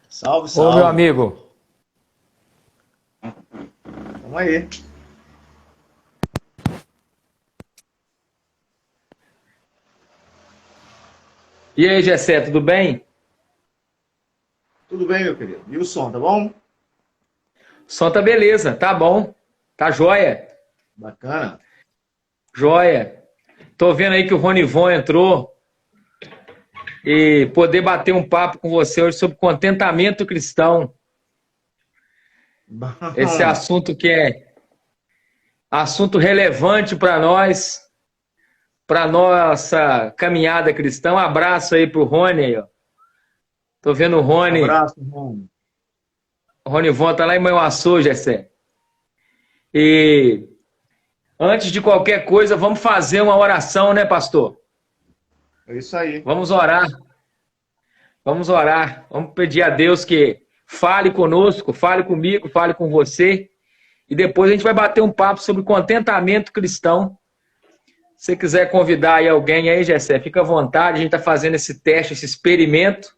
Salve, Ô, meu salve. amigo, Vamos aí. e aí, Gessé, tudo bem? Tudo bem, meu querido? E o som, tá bom? Som tá beleza, tá bom, tá joia, Bacana. joia. Tô vendo aí que o Ronivon entrou e poder bater um papo com você hoje sobre contentamento cristão. Esse Bom. assunto que é assunto relevante para nossa caminhada cristã. Um abraço aí pro Rony aí, ó. Tô vendo Abraço, irmão. o Ronivon tá lá em Manhuaçu, Gessé. E antes de qualquer coisa, vamos fazer uma oração, né, pastor? É isso aí. Vamos orar. Vamos orar, vamos pedir a Deus que fale conosco, fale comigo, fale com você. E depois a gente vai bater um papo sobre contentamento cristão. Se você quiser convidar aí alguém aí, Gessé, fica à vontade. A gente está fazendo esse teste, esse experimento.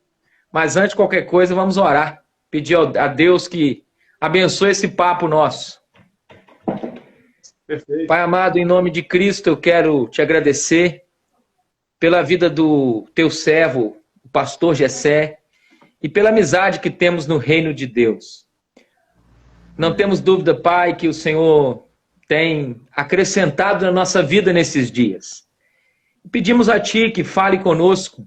Mas antes de qualquer coisa, vamos orar. Pedir a Deus que abençoe esse papo nosso. Perfeito. Pai amado, em nome de Cristo, eu quero te agradecer pela vida do teu servo, o pastor Gessé, e pela amizade que temos no reino de Deus. Não Amém. temos dúvida, Pai, que o Senhor tem acrescentado na nossa vida nesses dias. Pedimos a Ti que fale conosco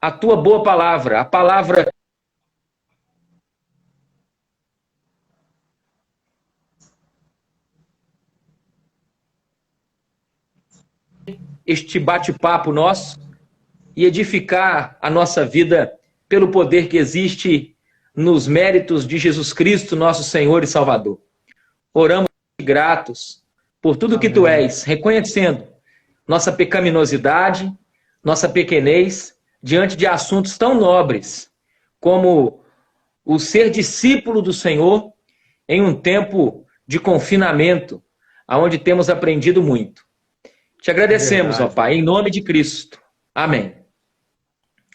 a Tua boa palavra, a palavra este bate-papo nosso e edificar a nossa vida pelo poder que existe nos méritos de Jesus Cristo, nosso Senhor e Salvador. Oramos gratos por tudo que Tu Amém. és, reconhecendo nossa pecaminosidade, nossa pequenez, diante de assuntos tão nobres como o ser discípulo do Senhor em um tempo de confinamento, aonde temos aprendido muito. Te É agradecemos, ó verdade. Pai, em nome de Cristo. Amém.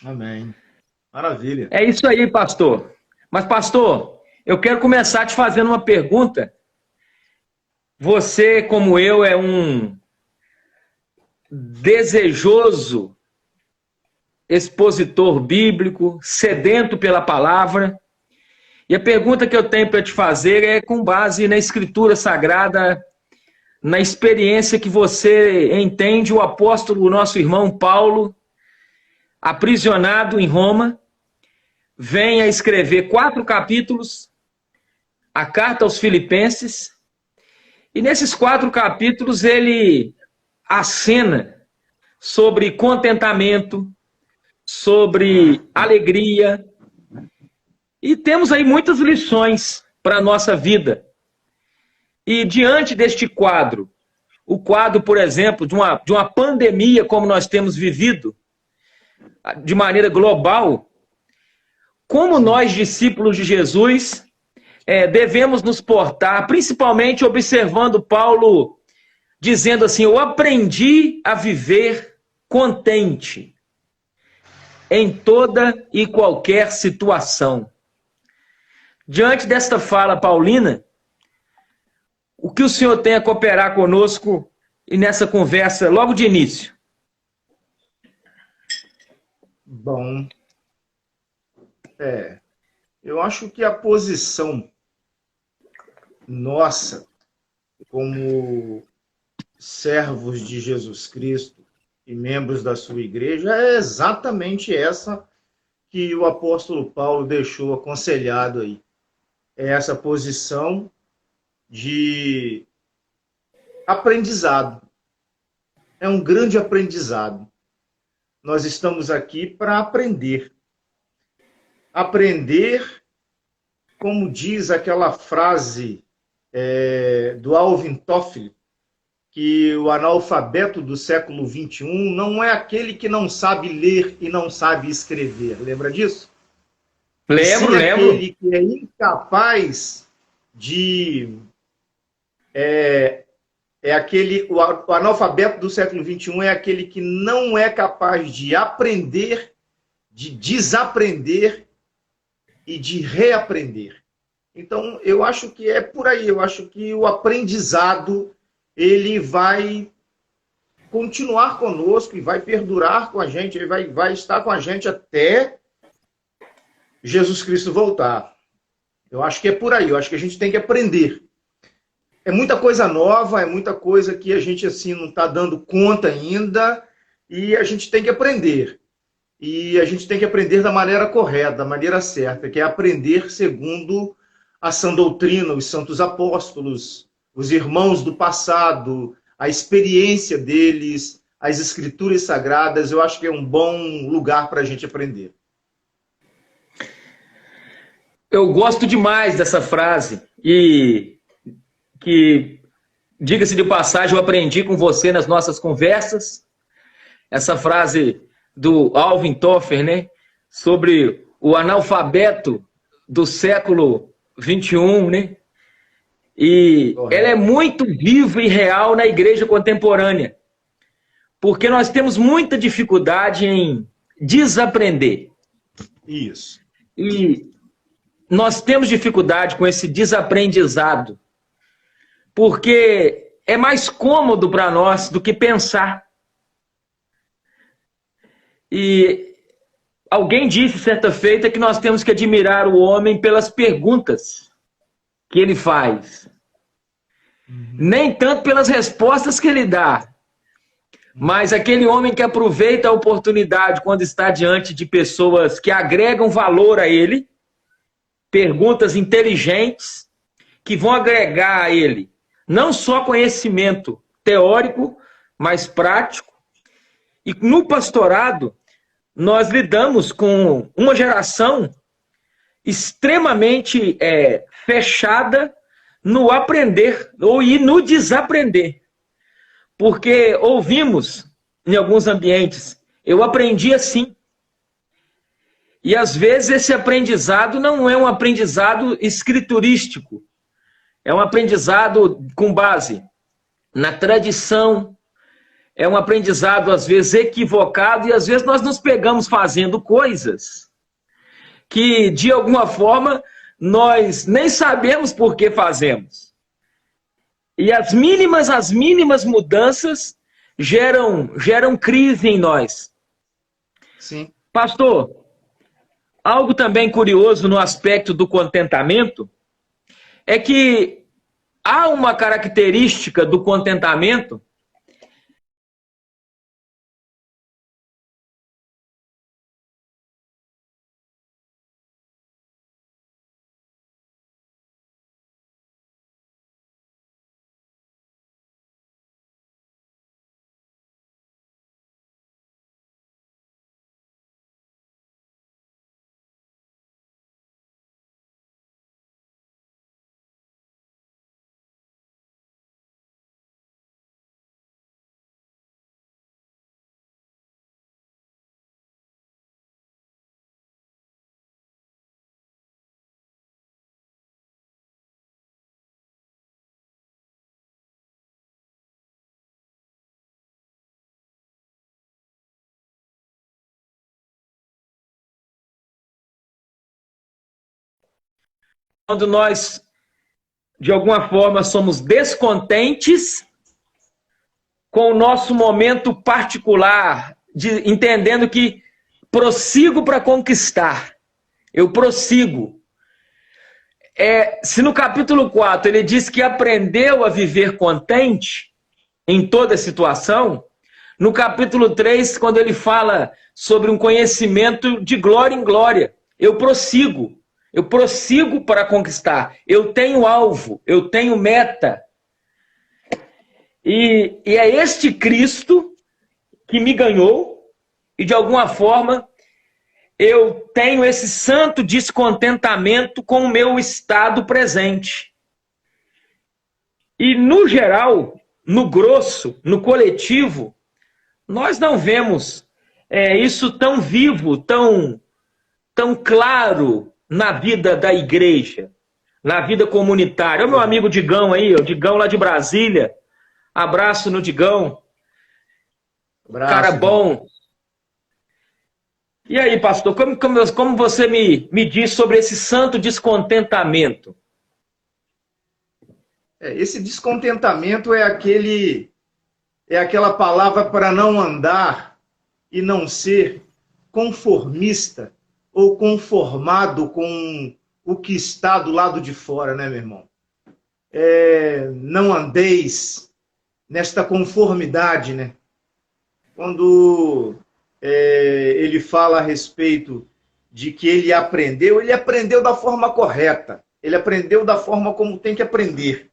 Amém. Maravilha. É isso aí, pastor. Mas, pastor, eu quero começar te fazendo uma pergunta. Você, como eu, é um desejoso expositor bíblico, sedento pela palavra. E a pergunta que eu tenho para te fazer é com base na Escritura Sagrada, na experiência que você entende o apóstolo, o nosso irmão Paulo, aprisionado em Roma, vem a escrever 4 capítulos, a carta aos Filipenses, e nesses 4 capítulos ele acena sobre contentamento, sobre alegria, e temos aí muitas lições para a nossa vida. E diante deste quadro, o quadro, por exemplo, de uma pandemia como nós temos vivido, de maneira global, como Sim. nós, discípulos de Jesus, devemos nos portar, principalmente observando Paulo dizendo assim: eu aprendi a viver contente em toda e qualquer situação. Diante desta fala paulina, o que o senhor tem a cooperar conosco e nessa conversa logo de início? Bom, eu acho que a posição nossa como servos de Jesus Cristo e membros da sua igreja é exatamente essa que o apóstolo Paulo deixou aconselhado aí. É essa posição de aprendizado. É um grande aprendizado. Nós estamos aqui para aprender. Aprender, como diz aquela frase do Alvin Toffler, que o analfabeto do século XXI não é aquele que não sabe ler e não sabe escrever. Lembra disso? E Lembro, sim lembro. aquele que é incapaz de... o analfabeto do século XXI é aquele que não é capaz de aprender, de desaprender e de reaprender. Então, eu acho que é por aí. Eu acho que o aprendizado ele vai continuar conosco e vai perdurar com a gente, ele vai estar com a gente até Jesus Cristo voltar. Eu acho que é por aí. Eu acho que a gente tem que aprender. É muita coisa nova, é muita coisa que a gente assim não está dando conta ainda e a gente tem que aprender. E a gente tem que aprender da maneira correta, da maneira certa, que é aprender segundo a sã doutrina, os santos apóstolos, os irmãos do passado, a experiência deles, as escrituras sagradas. Eu acho que é um bom lugar para a gente aprender. Eu gosto demais dessa frase e que, diga-se de passagem, eu aprendi com você nas nossas conversas. Essa frase do Alvin Toffler, né, sobre o analfabeto do século XXI, né? E ela é muito viva e real na igreja contemporânea, porque nós temos muita dificuldade em desaprender. Isso. E nós temos dificuldade com esse desaprendizado, porque é mais cômodo para nós do que pensar. E alguém disse certa feita que nós temos que admirar o homem pelas perguntas que ele faz. Nem tanto pelas respostas que ele dá, mas aquele homem que aproveita a oportunidade quando está diante de pessoas que agregam valor a ele, perguntas inteligentes, que vão agregar a ele não só conhecimento teórico, mas prático. E no pastorado, nós lidamos com uma geração extremamente fechada no aprender ou no desaprender. Porque ouvimos em alguns ambientes, eu aprendi assim. E às vezes esse aprendizado não é um aprendizado escriturístico, é um aprendizado com base na tradição, é um aprendizado às vezes equivocado e às vezes nós nos pegamos fazendo coisas que de alguma forma nós nem sabemos por que fazemos. E as mínimas mudanças geram crise em nós. Sim. Pastor, algo também curioso no aspecto do contentamento é que há uma característica do contentamento quando nós, de alguma forma, somos descontentes com o nosso momento particular, entendendo que prossigo para conquistar. Eu prossigo. Se no capítulo 4 ele diz que aprendeu a viver contente em toda situação, no capítulo 3, quando ele fala sobre um conhecimento de glória em glória, eu prossigo para conquistar, eu tenho alvo, eu tenho meta. E é este Cristo que me ganhou, e de alguma forma eu tenho esse santo descontentamento com o meu estado presente. E no geral, no grosso, no coletivo, nós não vemos isso tão vivo, tão claro na vida da igreja, na vida comunitária. O meu amigo Digão aí, o Digão lá de Brasília, abraço no Digão, Abraço, cara bom. E aí, pastor, como você me diz sobre esse santo descontentamento? Esse descontentamento é aquela palavra para não andar e não ser conformista ou conformado com o que está do lado de fora, né, meu irmão? Não andeis nesta conformidade, né? Quando ele fala a respeito de que ele aprendeu da forma correta, ele aprendeu da forma como tem que aprender,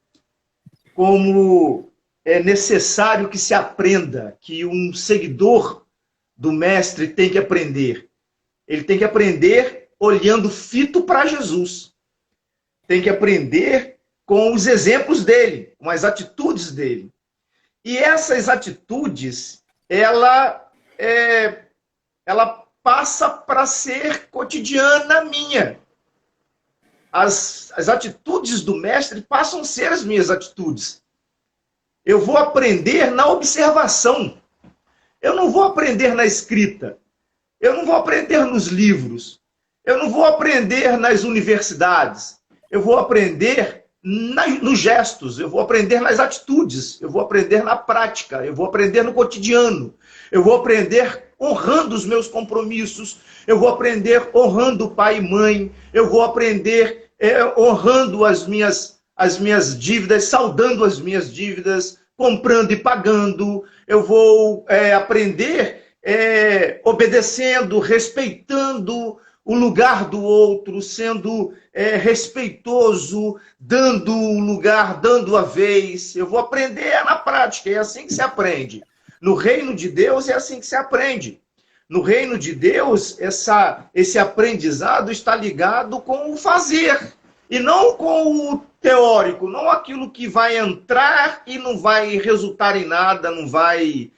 como é necessário que se aprenda, que um seguidor do mestre tem que aprender. Ele tem que aprender olhando fito para Jesus. Tem que aprender com os exemplos dele, com as atitudes dele. E essas atitudes, ela passa para ser cotidiana minha. As atitudes do mestre passam a ser as minhas atitudes. Eu vou aprender na observação. Eu não vou aprender na escrita. Eu não vou aprender nos livros. Eu não vou aprender nas universidades. Eu vou aprender nos gestos. Eu vou aprender nas atitudes. Eu vou aprender na prática. Eu vou aprender no cotidiano. Eu vou aprender honrando os meus compromissos. Eu vou aprender honrando pai e mãe. Eu vou aprender honrando as minhas dívidas, saldando as minhas dívidas, comprando e pagando. Eu vou aprender obedecendo, respeitando o lugar do outro, sendo respeitoso, dando o lugar, dando a vez. Eu vou aprender na prática, é assim que se aprende. No reino de Deus é assim que se aprende. No reino de Deus, esse aprendizado está ligado com o fazer, e não com o teórico, não aquilo que vai entrar e não vai resultar em nada, não vai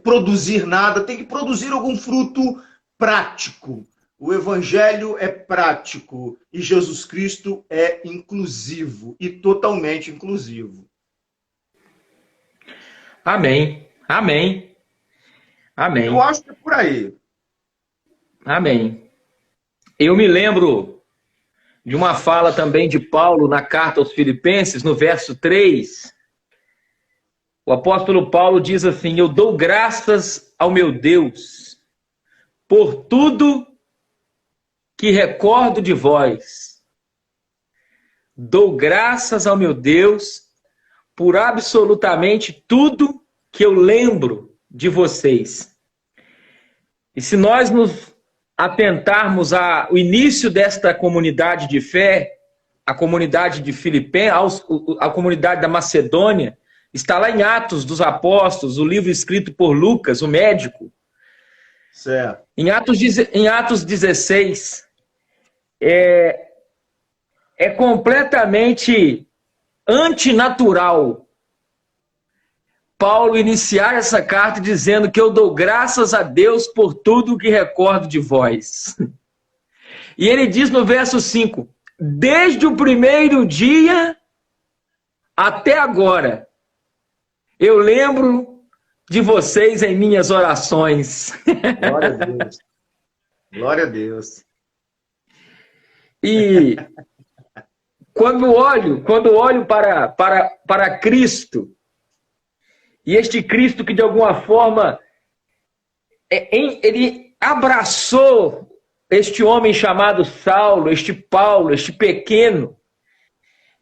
produzir nada, tem que produzir algum fruto prático. O evangelho é prático e Jesus Cristo é inclusivo e totalmente inclusivo. Amém. Amém. Amém. Eu acho que é por aí. Amém. Eu me lembro de uma fala também de Paulo na carta aos Filipenses, no verso 3. O apóstolo Paulo diz assim: eu dou graças ao meu Deus por tudo que recordo de vós. Dou graças ao meu Deus por absolutamente tudo que eu lembro de vocês. E se nós nos atentarmos ao início desta comunidade de fé, a comunidade de Filipenses, a comunidade da Macedônia, está lá em Atos dos Apóstolos, o livro escrito por Lucas, o médico. Certo. Em Atos 16, é completamente antinatural Paulo iniciar essa carta dizendo que eu dou graças a Deus por tudo que recordo de vós. E ele diz no verso 5, desde o primeiro dia até agora, eu lembro de vocês em minhas orações. Glória a Deus. Glória a Deus. E quando olho para Cristo, e este Cristo que de alguma forma ele abraçou este homem chamado Saulo, este Paulo, este pequeno,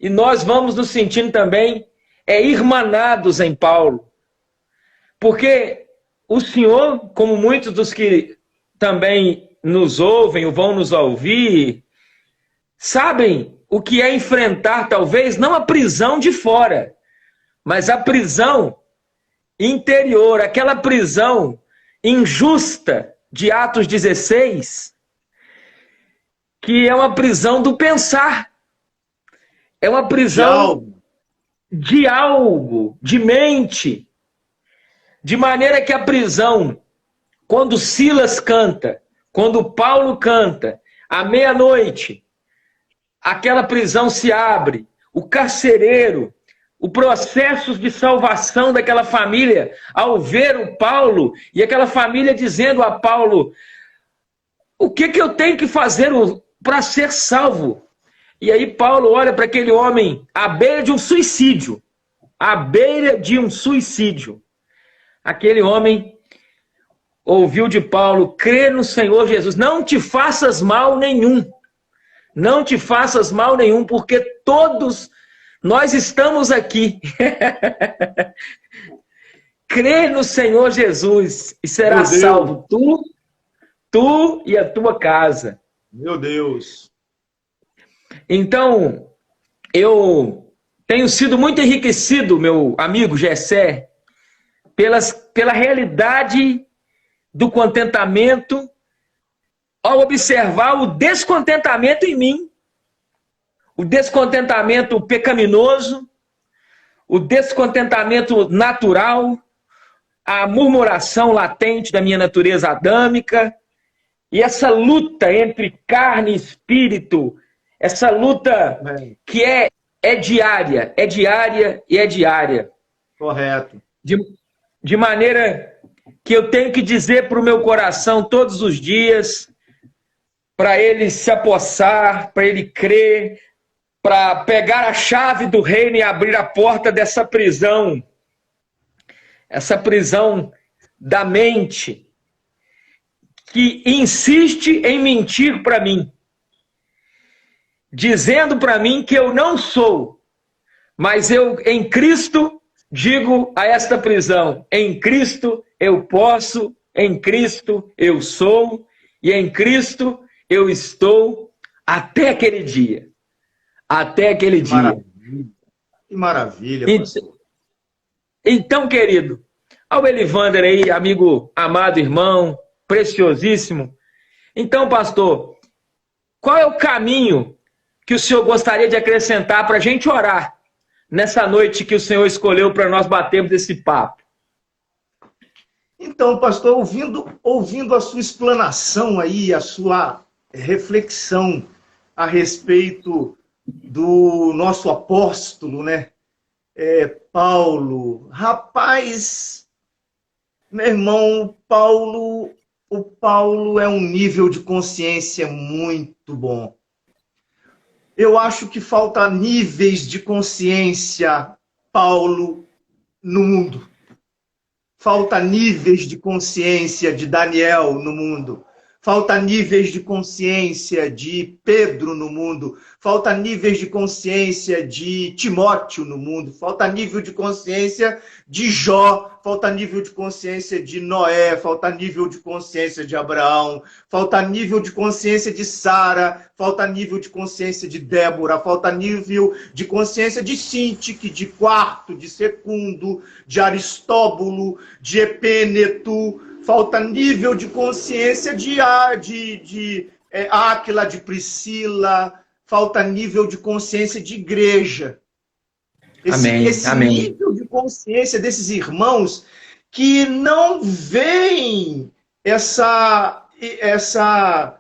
e nós vamos nos sentindo também irmanados em Paulo, porque o Senhor, como muitos dos que também nos ouvem ou vão nos ouvir, sabem o que é enfrentar talvez não a prisão de fora, mas a prisão interior, aquela prisão injusta de Atos 16, que é uma prisão do pensar, é uma prisão de algo, de mente, de maneira que a prisão, quando Silas canta, quando Paulo canta, à meia-noite, aquela prisão se abre, o carcereiro, o processo de salvação daquela família ao ver o Paulo e aquela família dizendo a Paulo: o que eu tenho que fazer para ser salvo? E aí Paulo olha para aquele homem à beira de um suicídio. À beira de um suicídio. Aquele homem ouviu de Paulo: crê no Senhor Jesus, não te faças mal nenhum. Não te faças mal nenhum, porque todos nós estamos aqui. Crê no Senhor Jesus e será salvo tu e a tua casa. Meu Deus. Então, eu tenho sido muito enriquecido, meu amigo Gessé, pela realidade do contentamento ao observar o descontentamento em mim, o descontentamento pecaminoso, o descontentamento natural, a murmuração latente da minha natureza adâmica, e essa luta entre carne e espírito, essa luta que é diária, e é diária. Correto. De maneira que eu tenho que dizer para o meu coração todos os dias, para ele se apossar, para ele crer, para pegar a chave do reino e abrir a porta dessa prisão, essa prisão da mente, que insiste em mentir para mim, dizendo para mim que eu não sou, mas eu em Cristo digo a esta prisão: em Cristo eu posso, em Cristo eu sou, e em Cristo eu estou até aquele dia. Até aquele dia. Que maravilha. Então, querido, ao Elivander aí, amigo, amado irmão, preciosíssimo. Então, pastor, qual é o caminho que o senhor gostaria de acrescentar para a gente orar nessa noite que o senhor escolheu para nós batermos esse papo? Então, pastor, ouvindo a sua explanação aí, a sua reflexão a respeito do nosso apóstolo, né? Paulo. Rapaz, meu irmão, o Paulo é um nível de consciência muito bom. Eu acho que falta níveis de consciência, Paulo, no mundo. Falta níveis de consciência de Daniel no mundo. Falta níveis de consciência de Pedro no mundo. Falta níveis de consciência de Timóteo no mundo. Falta nível de consciência de Jó. Falta nível de consciência de Noé. Falta nível de consciência de Abraão. Falta nível de consciência de Sara. Falta nível de consciência de Débora. Falta nível de consciência de Sintique, de Quarto, de Secundo, de Aristóbulo, de Epêneto. Falta nível de consciência de Áquila, de Priscila. Falta nível de consciência de igreja. Esse nível de consciência desses irmãos que não veem essa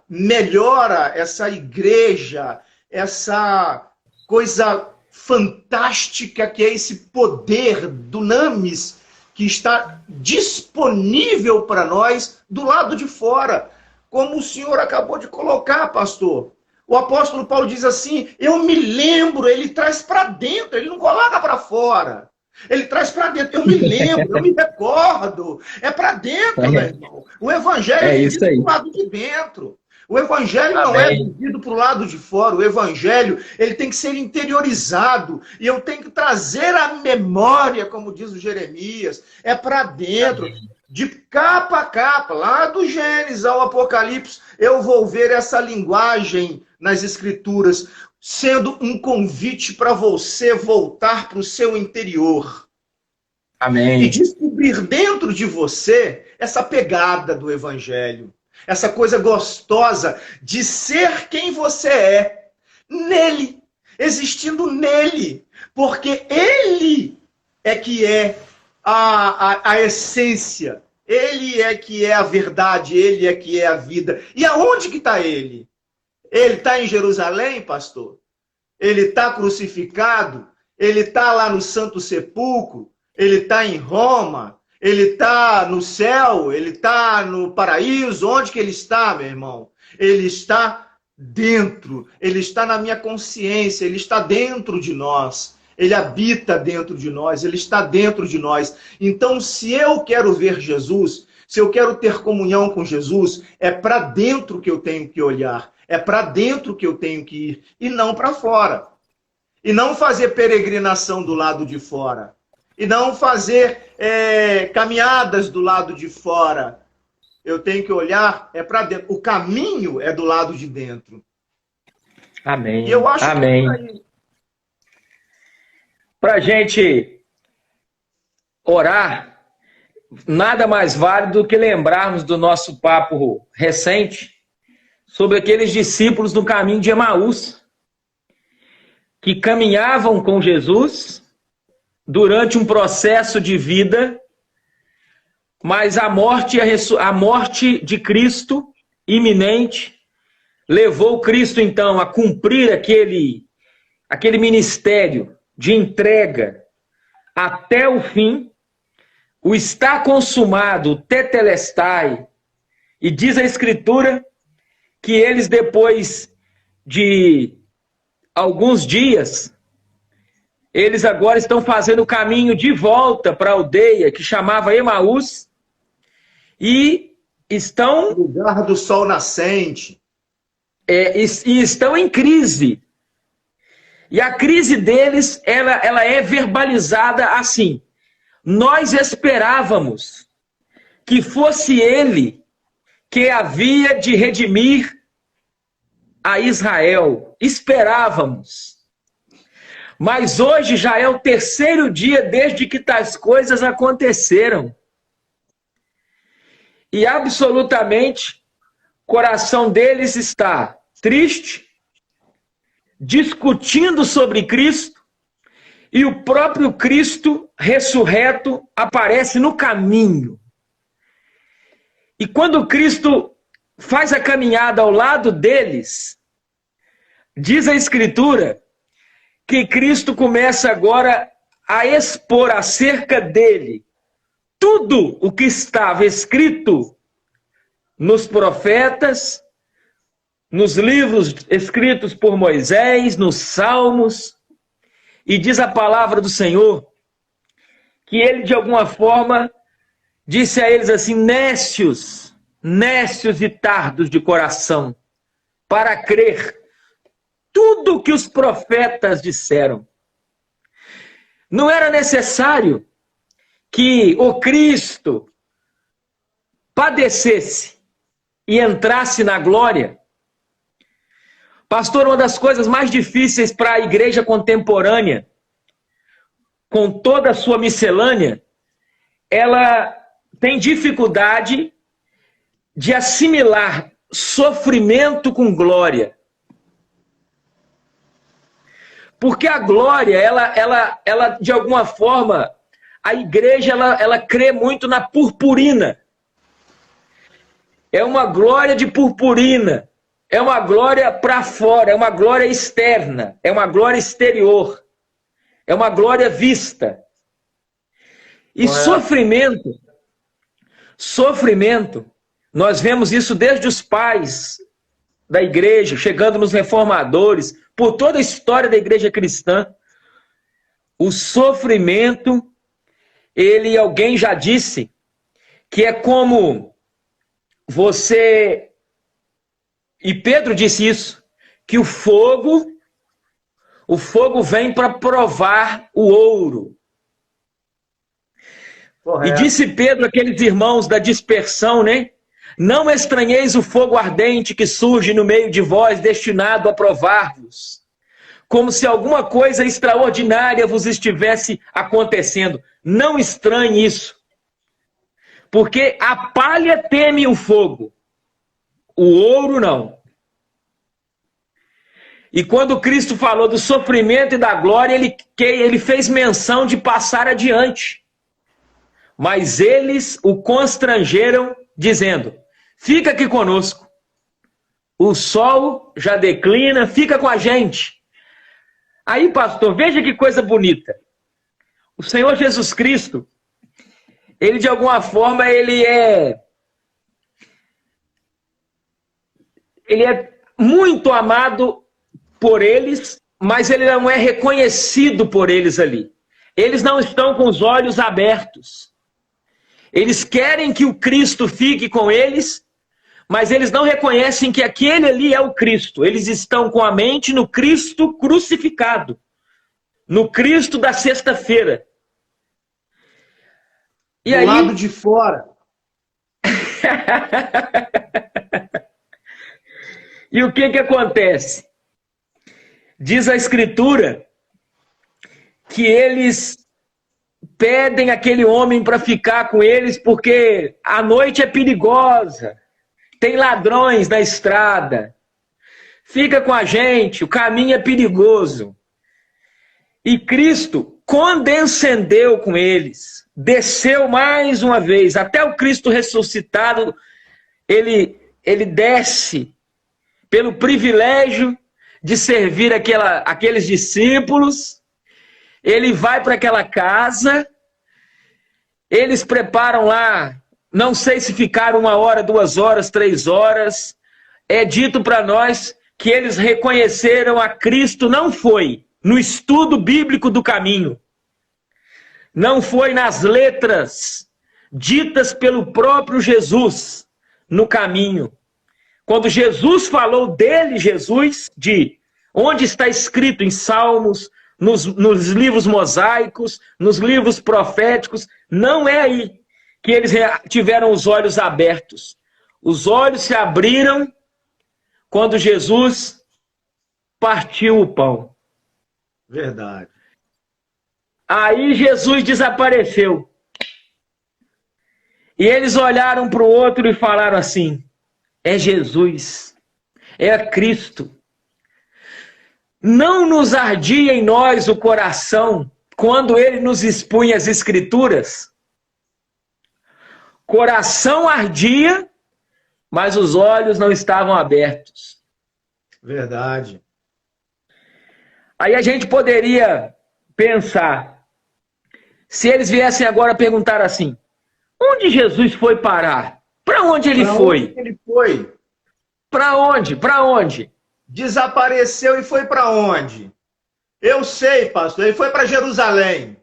melhora, essa igreja, essa coisa fantástica que é esse poder dunamis que está disponível para nós do lado de fora. Como o senhor acabou de colocar, pastor. O apóstolo Paulo diz assim: eu me lembro, ele traz para dentro, ele não coloca para fora. Ele traz para dentro, eu me lembro, eu me recordo. É para dentro, meu irmão. O evangelho é vivido do lado de dentro. O evangelho não é vivido para o lado de fora. O evangelho ele tem que ser interiorizado. E eu tenho que trazer a memória, como diz o Jeremias. É para dentro. De capa a capa, lá do Gênesis ao Apocalipse, eu vou ver essa linguagem nas Escrituras, sendo um convite para você voltar para o seu interior. Amém. E descobrir dentro de você essa pegada do Evangelho. Essa coisa gostosa de ser quem você é. Nele. Existindo nele. Porque ele é que é a essência. Ele é que é a verdade. Ele é que é a vida. E aonde que está ele? Ele está em Jerusalém, pastor? Ele está crucificado? Ele está lá no Santo Sepulcro, ele está em Roma, ele está no céu, ele está no paraíso. Onde que ele está, meu irmão? Ele está dentro, ele está na minha consciência, ele está dentro de nós. Ele habita dentro de nós, ele está dentro de nós. Então, se eu quero ver Jesus, se eu quero ter comunhão com Jesus, é para dentro que eu tenho que olhar, é para dentro que eu tenho que ir, e não para fora. E não fazer peregrinação do lado de fora. E não fazer caminhadas do lado de fora. Eu tenho que olhar para dentro. O caminho é do lado de dentro. Amém. E eu acho Amém. que para a gente orar, nada mais válido do que lembrarmos do nosso papo recente sobre aqueles discípulos no caminho de Emaús, que caminhavam com Jesus durante um processo de vida, mas a morte de Cristo iminente levou Cristo então a cumprir aquele ministério de entrega até o fim, o está consumado, tetelestai, e diz a Escritura que eles, depois de alguns dias, eles agora estão fazendo o caminho de volta para a aldeia que chamava Emaús, e estão... lugar do sol nascente. E estão em crise. E a crise deles, ela é verbalizada assim: nós esperávamos que fosse ele que havia de redimir a Israel. Esperávamos. Mas hoje já é o terceiro dia desde que tais coisas aconteceram. E absolutamente, o coração deles está triste, discutindo sobre Cristo, e o próprio Cristo ressurreto aparece no caminho. E quando Cristo faz a caminhada ao lado deles, diz a Escritura que Cristo começa agora a expor acerca dele tudo o que estava escrito nos profetas, nos livros escritos por Moisés, nos Salmos, e diz a palavra do Senhor que ele, de alguma forma, disse a eles assim: nécios, nécios e tardos de coração, para crer tudo o que os profetas disseram. Não era necessário que o Cristo padecesse e entrasse na glória. Pastor, uma das coisas mais difíceis para a igreja contemporânea, com toda a sua miscelânea, ela tem dificuldade de assimilar sofrimento com glória. Porque a glória, ela de alguma forma, a igreja, ela crê muito na purpurina. É uma glória de purpurina. É uma glória para fora, é uma glória externa, é uma glória exterior, é uma glória vista. E sofrimento, nós vemos isso desde os pais da igreja, chegando nos reformadores, por toda a história da igreja cristã. O sofrimento, alguém já disse, que é como você... E Pedro disse isso, que o fogo vem para provar o ouro. Correto. E disse Pedro àqueles irmãos da dispersão, né? Não estranheis o fogo ardente que surge no meio de vós, destinado a provar-vos, como se alguma coisa extraordinária vos estivesse acontecendo. Não estranhe isso, porque a palha teme o fogo, o ouro não. E quando Cristo falou do sofrimento e da glória, ele fez menção de passar adiante. Mas eles o constrangeram, dizendo: fica aqui conosco. O sol já declina, fica com a gente. Aí, pastor, veja que coisa bonita. O Senhor Jesus Cristo, ele de alguma forma, ele é muito amado por eles, mas ele não é reconhecido por eles ali. Eles não estão com os olhos abertos. Eles querem que o Cristo fique com eles, mas eles não reconhecem que aquele ali é o Cristo. Eles estão com a mente no Cristo crucificado, no Cristo da sexta-feira. E do aí... lado de fora. E o que acontece? Diz a Escritura que eles pedem aquele homem para ficar com eles porque a noite é perigosa, tem ladrões na estrada, fica com a gente, o caminho é perigoso. E Cristo condescendeu com eles, desceu mais uma vez, até o Cristo ressuscitado, ele desce pelo privilégio de servir aqueles discípulos. Ele vai para aquela casa, eles preparam lá, não sei se ficaram 1 hora, 2 horas, 3 horas. É dito para nós que eles reconheceram a Cristo, não foi no estudo bíblico do caminho, não foi nas letras ditas pelo próprio Jesus no caminho. Quando Jesus falou dele, Jesus, de onde está escrito em Salmos, nos livros mosaicos, nos livros proféticos, não é aí que eles tiveram os olhos abertos. Os olhos se abriram quando Jesus partiu o pão. Verdade. Aí Jesus desapareceu. E eles olharam para o outro e falaram assim: é Jesus, é Cristo. Não nos ardia em nós o coração quando ele nos expunha as Escrituras? Coração ardia, mas os olhos não estavam abertos. Verdade. Aí a gente poderia pensar, se eles viessem agora perguntar assim: onde Jesus foi parar? Para onde ele foi? Onde ele foi? Para onde? Para onde? Desapareceu e foi para onde? Eu sei, pastor, ele foi para Jerusalém.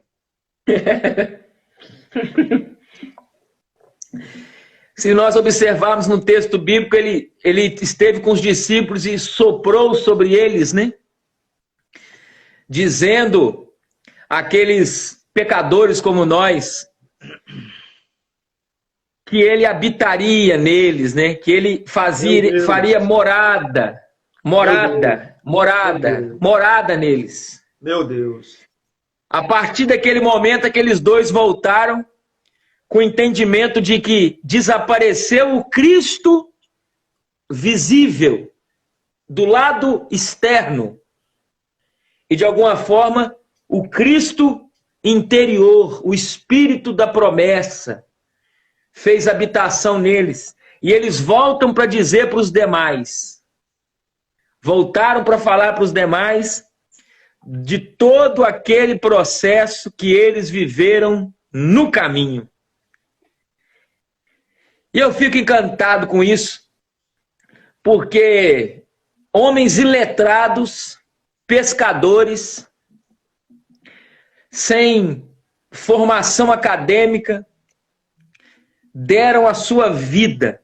Se nós observarmos no texto bíblico, ele esteve com os discípulos e soprou sobre eles, né? Dizendo àqueles pecadores como nós que ele habitaria neles, né? Que ele faria morada neles. Meu Deus. A partir daquele momento, aqueles dois voltaram com o entendimento de que desapareceu o Cristo visível do lado externo e, de alguma forma, o Cristo interior, o Espírito da promessa, fez habitação neles. E eles voltam para dizer para os demais, voltaram para falar para os demais de todo aquele processo que eles viveram no caminho. E eu fico encantado com isso, porque homens iletrados, pescadores, sem formação acadêmica, deram a sua vida,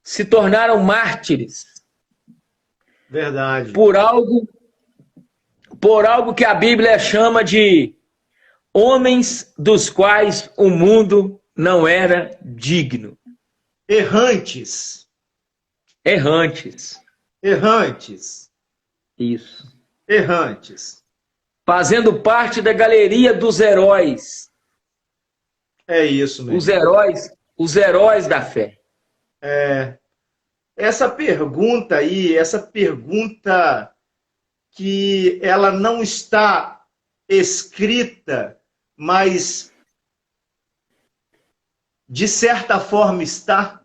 se tornaram mártires. Verdade. Por algo que a Bíblia chama de homens dos quais o mundo não era digno. Errantes. Errantes. Errantes. Isso. Errantes. Fazendo parte da galeria dos heróis. É isso mesmo. Os heróis da fé. Essa pergunta aí, essa pergunta que ela não está escrita, mas de certa forma está.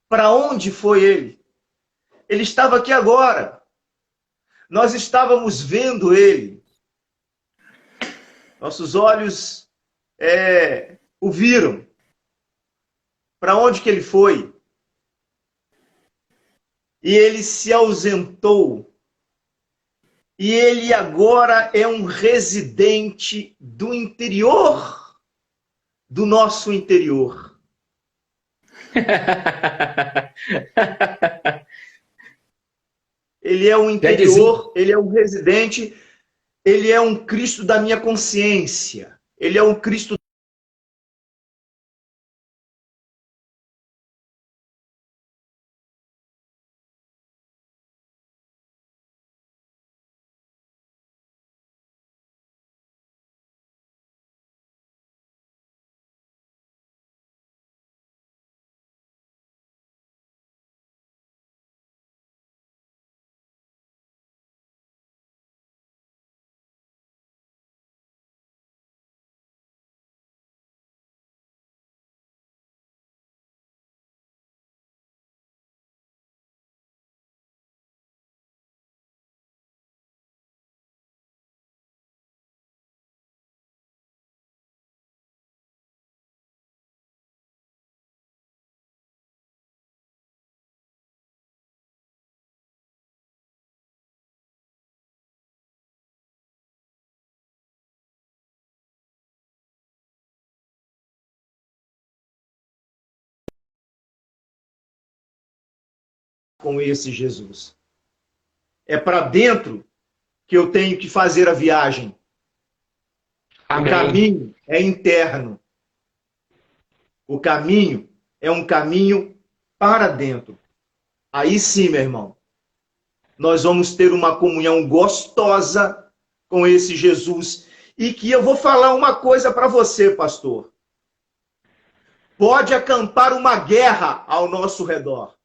Para onde foi ele? ele estava aqui agora. Nós estávamos vendo ele. Nossos olhos o viram. Para onde que ele foi? E ele se ausentou. E ele agora é um residente do interior do nosso interior. Ele é um interior, ele é um residente, ele é um Cristo da minha consciência. Ele é um Cristo com esse Jesus. É para dentro que eu tenho que fazer a viagem. Amém. O caminho é interno. O caminho é um caminho para dentro. Aí sim, meu irmão, nós vamos ter uma comunhão gostosa com esse Jesus. E que eu vou falar uma coisa para você, pastor. Pode acampar uma guerra ao nosso redor.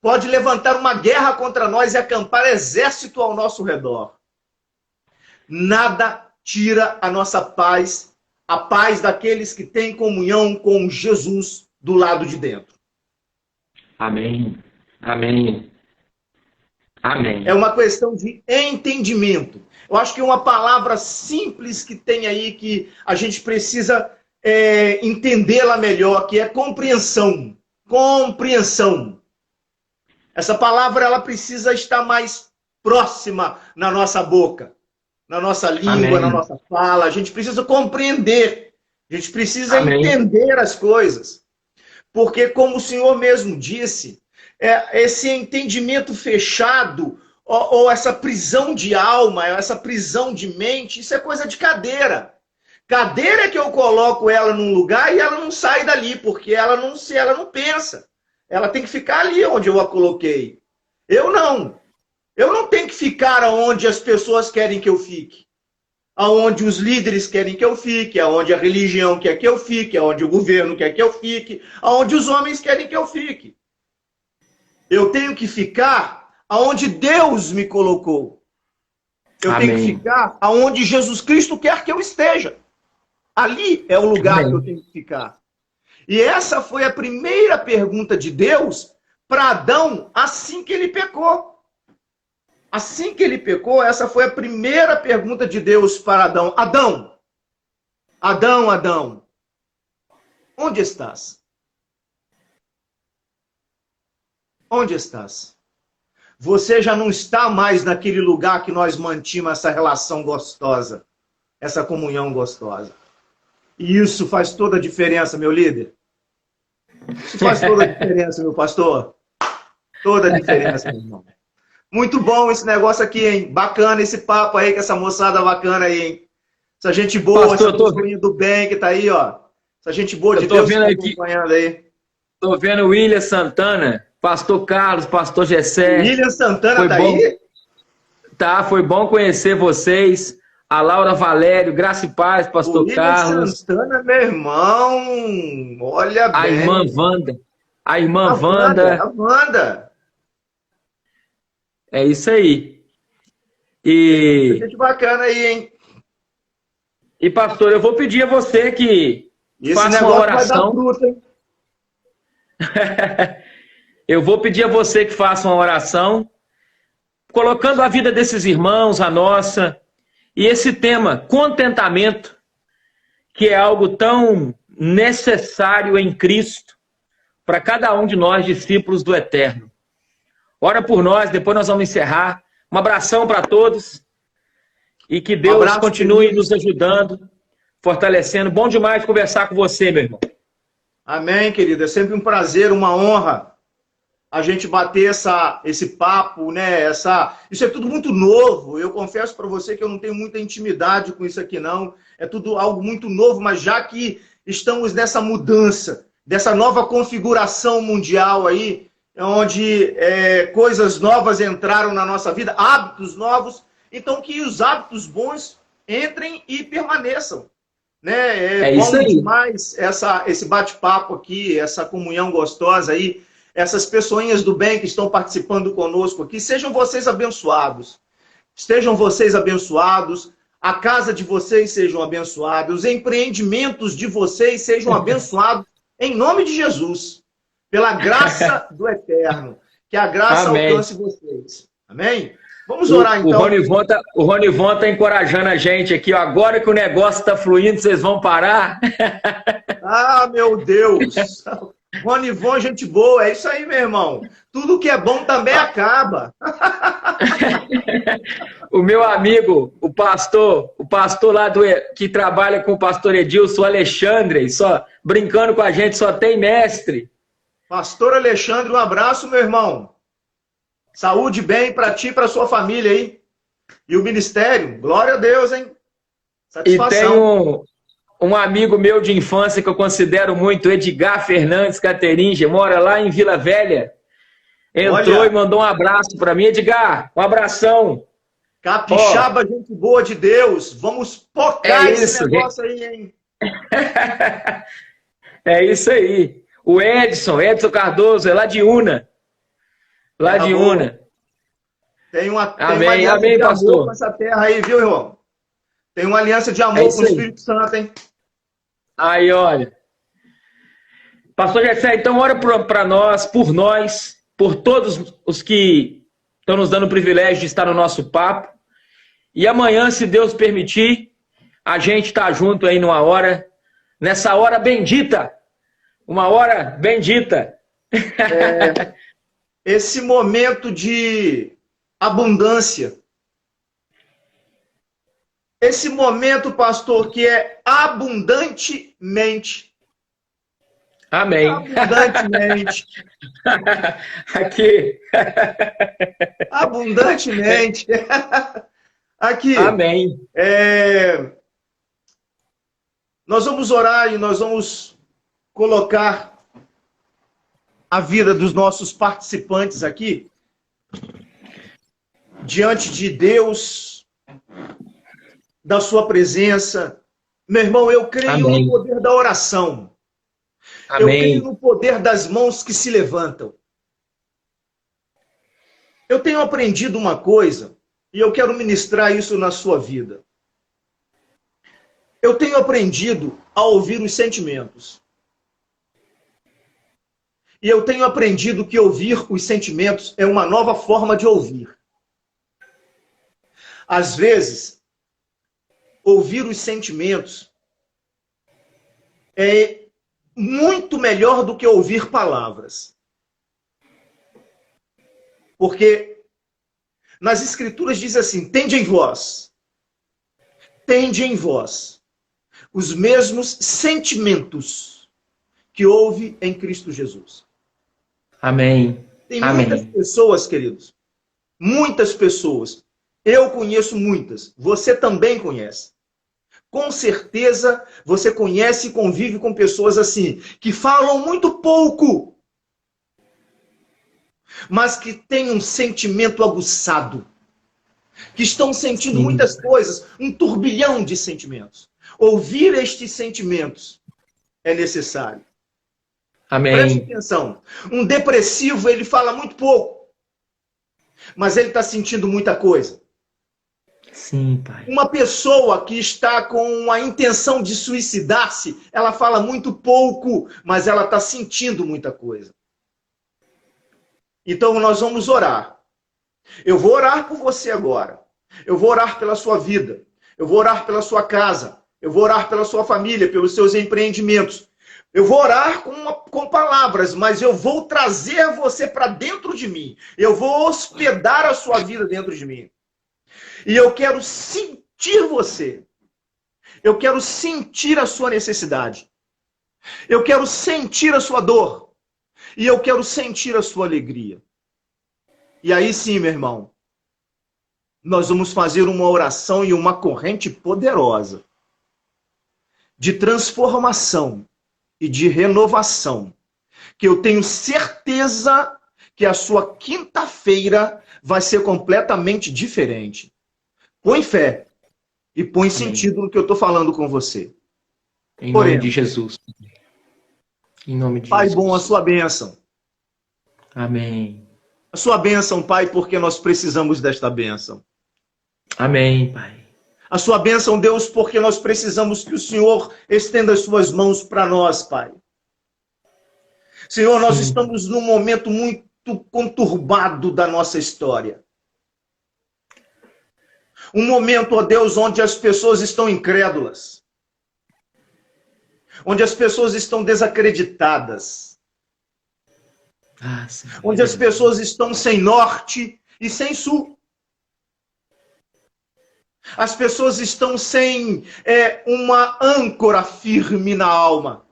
Pode levantar uma guerra contra nós e acampar exército ao nosso redor. Nada tira a nossa paz, a paz daqueles que têm comunhão com Jesus do lado de dentro. Amém. Amém. Amém. É uma questão de entendimento. Eu acho que uma palavra simples que tem aí que a gente precisa entendê-la melhor, que é compreensão. Compreensão. Essa palavra ela precisa estar mais próxima na nossa boca, na nossa língua, Amém. na nossa fala. A gente precisa compreender. A gente precisa Amém. entender as coisas. Porque, como o Senhor mesmo disse, esse entendimento fechado, ou essa prisão de alma, essa prisão de mente, isso é coisa de cadeira. Cadeira é que eu coloco ela num lugar e ela não sai dali, porque ela não pensa. Ela tem que ficar ali onde eu a coloquei. Eu não. Eu não tenho que ficar onde as pessoas querem que eu fique. Aonde os líderes querem que eu fique, aonde a religião quer que eu fique, aonde o governo quer que eu fique, aonde os homens querem que eu fique. Eu tenho que ficar aonde Deus me colocou. Eu Amém. tenho que ficar aonde Jesus Cristo quer que eu esteja. Ali é o lugar Amém. que eu tenho que ficar. E essa foi a primeira pergunta de Deus para Adão assim que ele pecou. Assim que ele pecou, essa foi a primeira pergunta de Deus para Adão. Adão, Adão, Adão, onde estás? Onde estás? Você já não está mais naquele lugar que nós mantínhamos essa relação gostosa, essa comunhão gostosa. E isso faz toda a diferença, meu líder. Isso faz toda a diferença, meu pastor. Toda a diferença, meu irmão. Muito bom esse negócio aqui, hein? Bacana esse papo aí, com essa moçada bacana aí, hein? Essa gente boa, Pastor, essa pessoinha do bem que tá aí, ó. Essa gente boa de Deus que tá acompanhando aí. Tô vendo o William Santana, pastor Carlos, pastor Gessé. William Santana tá aí? Tá, foi bom conhecer vocês. A Laura Valério, Graça e Paz, pastor Carlos. Santana, meu irmão, olha bem. A irmã Wanda. A irmã Wanda. A Wanda. É isso aí. E... gente bacana aí, hein? E, pastor, eu vou pedir a você que esse faça negócio uma oração. vai dar fruta, hein? eu vou pedir a você que faça uma oração, colocando a vida desses irmãos, a nossa, e esse tema, contentamento, que é algo tão necessário em Cristo, para cada um de nós, discípulos do Eterno. Ora por nós, depois nós vamos encerrar. Um abração para todos e que Deus continue nos ajudando, fortalecendo. Bom demais conversar com você, meu irmão. Amém, querido. É sempre um prazer, uma honra a gente bater esse papo, né? Isso é tudo muito novo. Eu confesso para você que eu não tenho muita intimidade com isso aqui, não. É tudo algo muito novo, mas já que estamos nessa mudança, dessa nova configuração mundial aí, onde coisas novas entraram na nossa vida, hábitos novos, então que os hábitos bons entrem e permaneçam. Né? É bom demais esse bate-papo aqui, essa comunhão gostosa aí, essas pessoinhas do bem que estão participando conosco aqui, sejam vocês abençoados. Estejam vocês abençoados, a casa de vocês sejam abençoados, os empreendimentos de vocês sejam abençoados, em nome de Jesus, pela graça do Eterno. Que a graça alcance vocês. Amém? Vamos orar, então. O Ronivon está encorajando a gente aqui. Ó, agora que o negócio está fluindo, vocês vão parar? Ah, meu Deus! Ronivon, gente boa. É isso aí, meu irmão. Tudo que é bom também acaba. O meu amigo, o pastor lá que trabalha com o pastor Edilson, Alexandre, só brincando com a gente, só tem mestre. Pastor Alexandre, um abraço, meu irmão. Saúde e bem para ti e para sua família aí. E o ministério, glória a Deus, hein? Satisfação. E tem um amigo meu de infância que eu considero muito, Edgar Fernandes Cateringe, mora lá em Vila Velha. Entrou e mandou um abraço para mim. Edgar, um abração. Capixaba, gente boa de Deus. Vamos focar esse negócio aí, hein? É isso aí. O Edson Cardoso, é lá de Una. Lá de Una. Tem uma aliança de pastor. amor com essa terra aí, viu, irmão? Tem uma aliança de amor com o Espírito Santo, hein? Aí, olha. Pastor Jessé, então ora para nós, por todos os que estão nos dando o privilégio de estar no nosso papo. E amanhã, se Deus permitir, a gente está junto aí nessa hora bendita. Uma hora bendita. Esse momento de abundância. Esse momento, pastor, que é abundantemente. Amém. Abundantemente. Aqui. Abundantemente. Aqui. Amém. Nós vamos orar e nós vamos colocar a vida dos nossos participantes aqui diante de Deus, da sua presença. Meu irmão, eu creio no poder da oração. Eu creio no poder das mãos que se levantam. Eu tenho aprendido uma coisa e eu quero ministrar isso na sua vida. Eu tenho aprendido a ouvir os sentimentos. E eu tenho aprendido que ouvir os sentimentos é uma nova forma de ouvir. Às vezes, ouvir os sentimentos é muito melhor do que ouvir palavras. Porque nas Escrituras diz assim, tende em vós os mesmos sentimentos que houve em Cristo Jesus. Amém. Tem muitas pessoas, queridos, muitas pessoas, eu conheço muitas, você também conhece. Com certeza você conhece e convive com pessoas assim, que falam muito pouco, mas que têm um sentimento aguçado, que estão sentindo muitas coisas, um turbilhão de sentimentos. Ouvir estes sentimentos é necessário. Amém. Preste atenção. Um depressivo, ele fala muito pouco, mas ele está sentindo muita coisa. Sim, pai. Uma pessoa que está com a intenção de suicidar-se, ela fala muito pouco, mas ela está sentindo muita coisa. Então nós vamos orar. Eu vou orar por você agora. Eu vou orar pela sua vida. Eu vou orar pela sua casa. Eu vou orar pela sua família, pelos seus empreendimentos. Eu vou orar com palavras, mas eu vou trazer você para dentro de mim. Eu vou hospedar a sua vida dentro de mim. E eu quero sentir você. Eu quero sentir a sua necessidade. Eu quero sentir a sua dor. E eu quero sentir a sua alegria. E aí sim, meu irmão, nós vamos fazer uma oração e uma corrente poderosa de transformação e de renovação, que eu tenho certeza que a sua quinta-feira vai ser completamente diferente. Põe fé e põe sentido no que eu estou falando com você. Em nome de Jesus. Em nome de Pai Jesus. bom, a sua bênção. Amém. A sua bênção, Pai, porque nós precisamos desta bênção. Amém, Pai. A sua bênção, Deus, porque nós precisamos que o Senhor estenda as suas mãos para nós, Pai. Senhor, nós estamos num momento muito conturbado da nossa história. Um momento, ó Deus, onde as pessoas estão incrédulas. Onde as pessoas estão desacreditadas. Onde as pessoas estão sem norte e sem sul. As pessoas estão sem uma âncora firme na alma.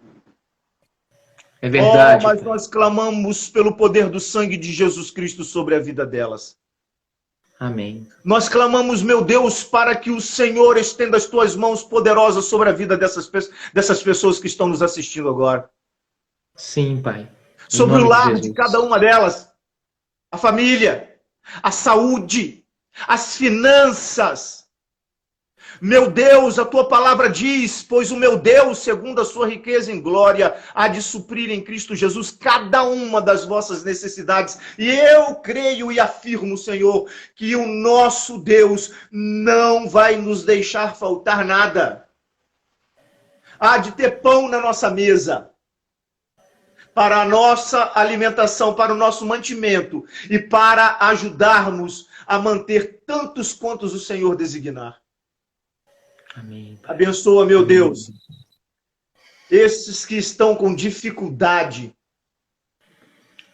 É verdade. Mas nós clamamos pelo poder do sangue de Jesus Cristo sobre a vida delas. Amém. Nós clamamos, meu Deus, para que o Senhor estenda as tuas mãos poderosas sobre a vida dessas pessoas que estão nos assistindo agora. Sim, Pai. Sobre o lar de cada uma delas. A família, a saúde, as finanças. Meu Deus, a tua palavra diz, pois o meu Deus, segundo a sua riqueza em glória, há de suprir em Cristo Jesus cada uma das vossas necessidades. E eu creio e afirmo, Senhor, que o nosso Deus não vai nos deixar faltar nada. Há de ter pão na nossa mesa, para a nossa alimentação, para o nosso mantimento e para ajudarmos a manter tantos quantos o Senhor designar. Amém, Pai. Abençoa, meu Deus, esses que estão com dificuldade,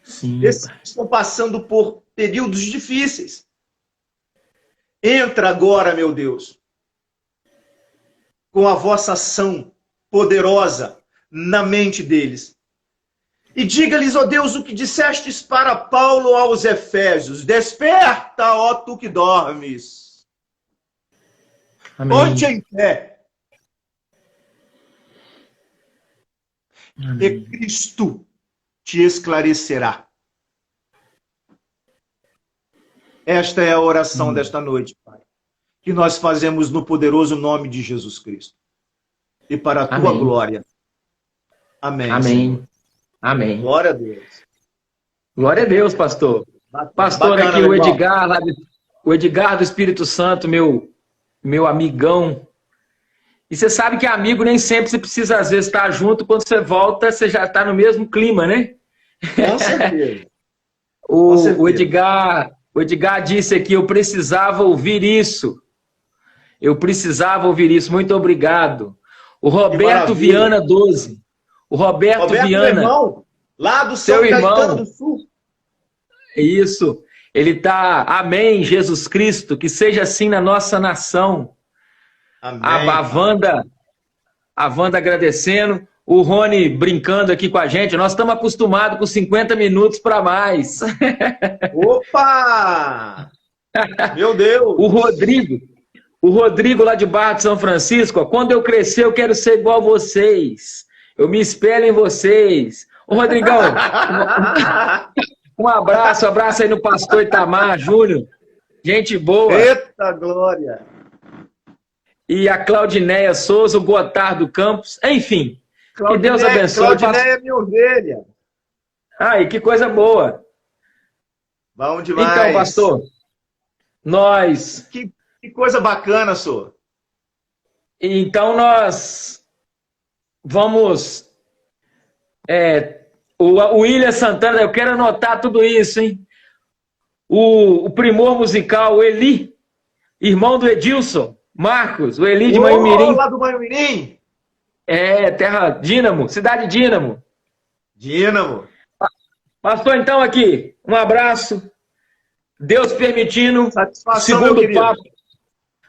sim, esses Pai, que estão passando por períodos difíceis. Entra agora, meu Deus, com a vossa ação poderosa na mente deles. E diga-lhes, ó Deus, o que dissestes para Paulo aos Efésios. Desperta, ó tu que dormes. Ponte em pé. Amém. E Cristo te esclarecerá. Esta é a oração desta noite, Pai, que nós fazemos no poderoso nome de Jesus Cristo. E para a tua glória. Amém. Amém. Senhor. Amém. Glória a Deus. Glória a Deus, pastor. Pastor, bacana, aqui o Edgar, o Edgar do Espírito Santo, meu amigão. E você sabe que amigo nem sempre você precisa, às vezes, estar junto. Quando você volta, você já está no mesmo clima, né? Com certeza. O Edgar disse aqui, eu precisava ouvir isso. Eu precisava ouvir isso. Muito obrigado. O Roberto Viana 12. O Roberto Viana, irmão, lá do São Caetano do Sul. Isso. Ele está, amém, Jesus Cristo, que seja assim na nossa nação. Amém. A Wanda agradecendo, o Rony brincando aqui com a gente. Nós estamos acostumados com 50 minutos para mais. Opa! Meu Deus! O Rodrigo lá de Barra de São Francisco, ó, quando eu crescer eu quero ser igual a vocês. Eu me espelho em vocês. Ô, Rodrigão, um abraço aí no pastor Itamar Júnior. Gente boa. Eita glória! E a Claudinéia Souza, o Gotardo Campos, enfim. Que Deus abençoe. Claudinéia é minha ovelha. Ai, que coisa boa. Bom demais. Então, pastor, nós... Que coisa bacana, senhor. Então, nós vamos... o William Santana, eu quero anotar tudo isso, hein? o primor musical, o Eli, irmão do Edilson, Marcos, o Eli de Manhumirim. Lá do Manhumirim. Terra Dínamo, cidade Dínamo. Dínamo. Pastor, então aqui, um abraço. Deus permitindo, satisfação, segundo papo.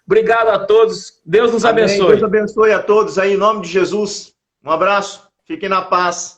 Obrigado a todos. Deus nos abençoe. Deus abençoe a todos aí, em nome de Jesus. Um abraço. Fiquem na paz.